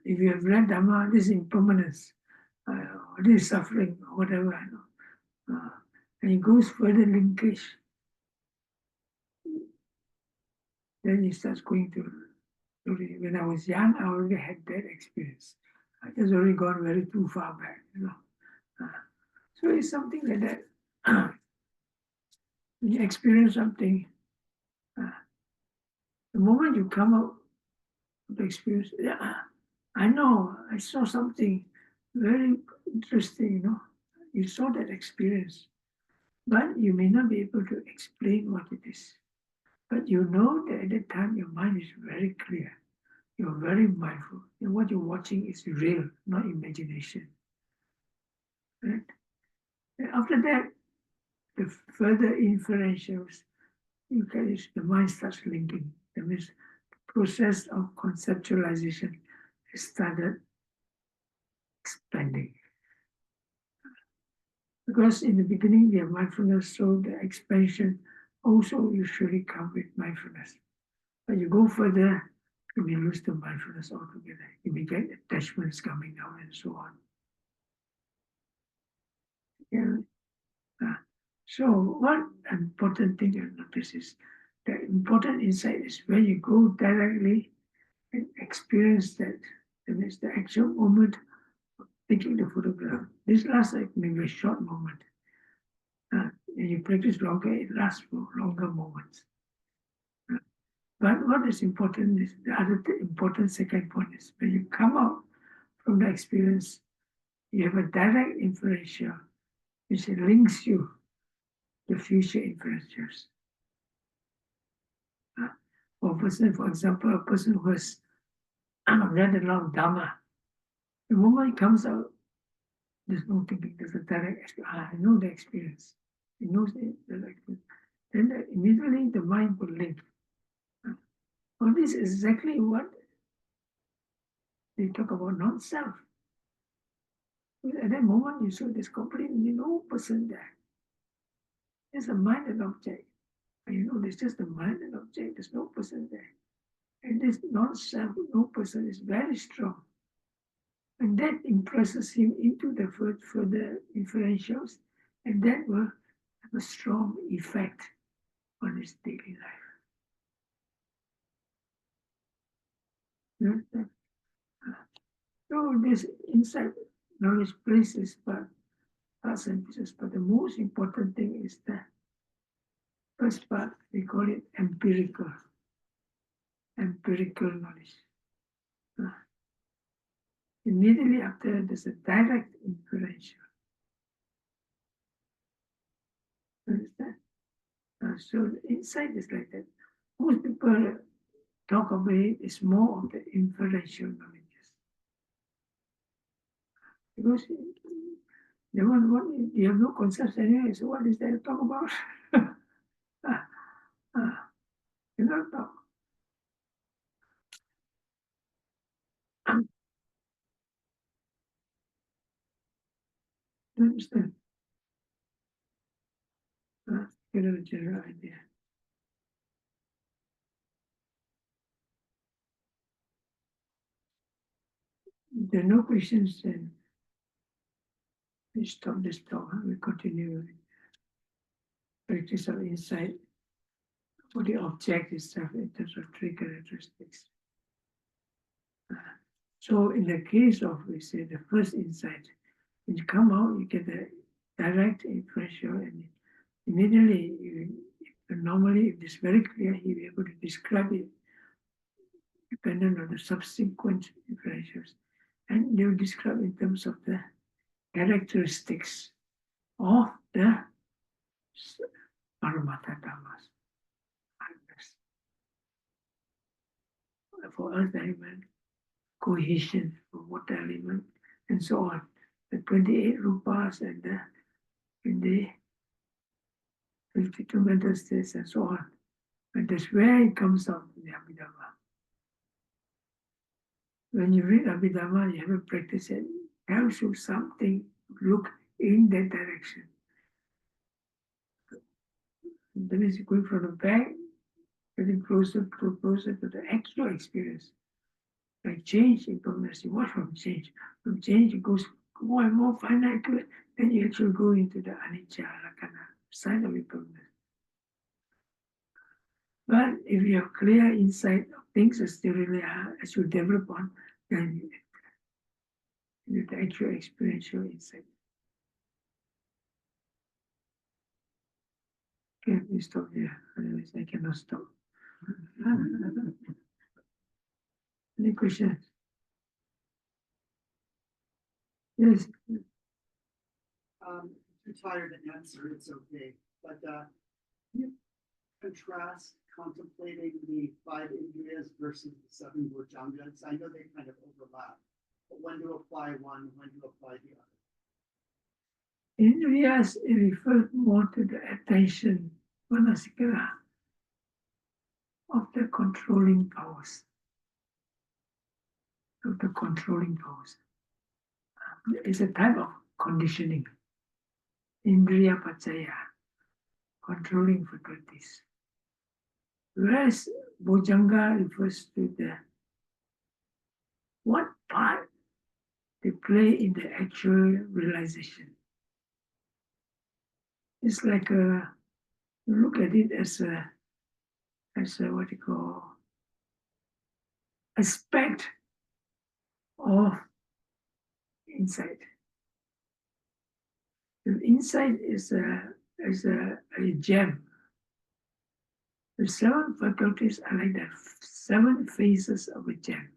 If you have read Dhamma, this is impermanence, this is suffering, or whatever, I know. And it goes further linkage. Then it starts going to, when I was young, I already had that experience. I just already gone very too far back, you know. So it's something like that. When you experience something, the moment you come out of the experience, I know, I saw something very interesting, you know. You saw that experience, but you may not be able to explain what it is. But you know that at that time your mind is very clear. You're very mindful. And what you're watching is real, not imagination. Right? And after that, the further inferentials, the mind starts linking. That means the process of conceptualization has started expanding. Because in the beginning we have mindfulness, so the expansion also usually comes with mindfulness. But you go further, you may lose the mindfulness altogether. You may get attachments coming down and so on. Yeah. So one important thing you notice is the important insight is when you go directly and experience that. That means the actual moment of taking the photograph. This lasts like maybe a short moment. And you practice longer, it lasts for longer moments. But what is important is the other important second point is when you come out from the experience, you have a direct inferential which links you to future inferentials. For a person, for example, a person who has read a lot of Dhamma, the moment it comes out, there's no thinking, there's a direct experience. I know the experience. He knows the experience. Then immediately the mind will link. All this is exactly what they talk about non-self. At that moment, you saw there's completely no person there. There's a mind and object. And you know, there's just a mind and object. There's no person there. And this non-self, no person is very strong. And that impresses him into the further inferentials, and that will have a strong effect on his daily life. So this insight knowledge places parts and pieces, but the most important thing is the first part, we call it empirical knowledge. Immediately after, there's a direct inferential. Understand? So the insight is like that. Most people talk about it is more of the inferential knowledges. Because they want you have no concepts anyway, so what is there to talk about? You don't talk. You understand? Get a general idea. If there are no questions, then we stop this talk. We continue with practice of insight for the object itself in terms of three characteristics. So in the case of, we say, the first insight, when you come out, you get the direct impression, and immediately, normally, if it's very clear, you'll be able to describe it dependent on the subsequent impressions. And you describe in terms of the characteristics of the Paramatha Dhammas. For earth element, cohesion for water element, and so on. The 28 rupas and the 52 mental states and so on. And that's where it comes out in the Abhidhamma. When you read Abhidhamma, you haven't practiced it, tells you something, look in that direction. That is going from the back, getting closer to the actual experience. Like change in permanency. What from change? From change, it goes more and more finite, then you actually go into the anicca, lakkhana, side of impermanence. But if you have clear insight of things as they really are, as you develop on, then you the actual experiential insight. Okay, please stop here, otherwise I cannot stop. Any questions? Yes. If you're tired to answer, it's okay. But contrast contemplating the 5 indriyas versus the 7 bhujangas. I know they kind of overlap, but when to apply one, when to apply the other. Indriyas refer more to the attention, manasikara, of the controlling powers. Of the controlling powers. It's a type of conditioning. Indriya pachaya, controlling faculties. Whereas bhujanga refers to the what part they play in the actual realization. It's like you look at it as a what you call aspect of insight. The insight is a gem. The 7 faculties are like the 7 phases of a gem.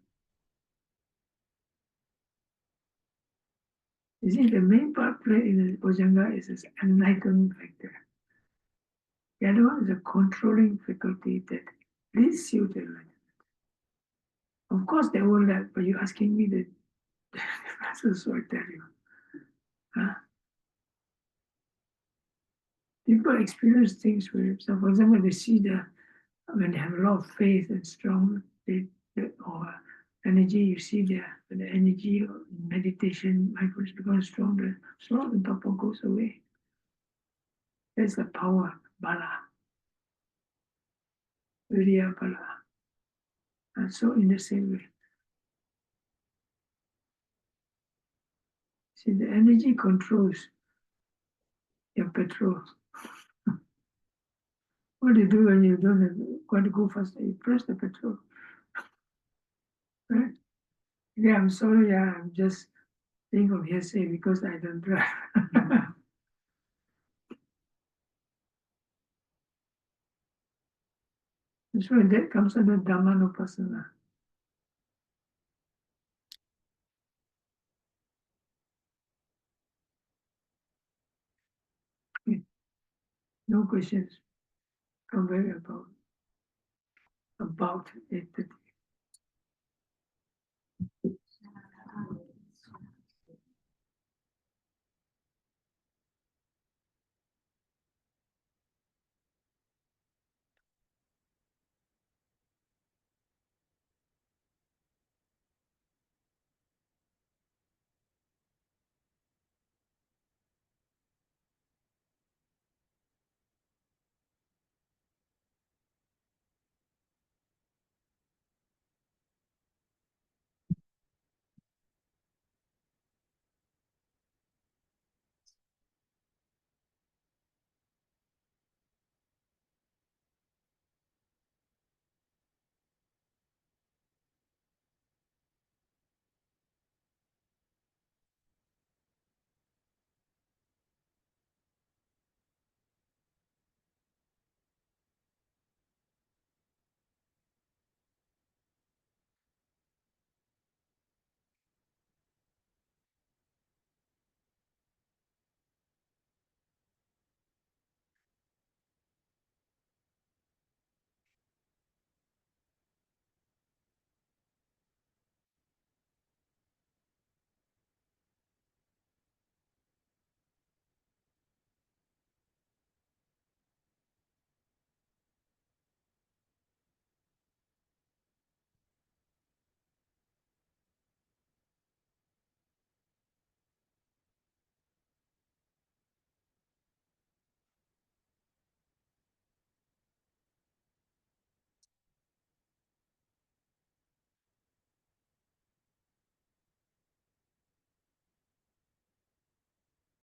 You see, the main part played in the bhujanga is this enlightenment factor. The other one is a controlling faculty that leads you to enlightenment. Of course, they will let, but you're asking me the differences, so I tell you. Huh? People experience things for themselves. For example, they see when they have a lot of faith and strong or energy, you see the energy of meditation, mindfulness becomes stronger. Slowly the topple goes away. That's the power, bala, virya bala. And so in the same way. See, the energy controls your petrol. What do you do when you don't want to go faster? You press the petrol. Right? Yeah, I'm sorry, I'm just think of hearsay because I don't drive. So that comes under Dhammanupassana. Okay. No questions. Come back about 8:30.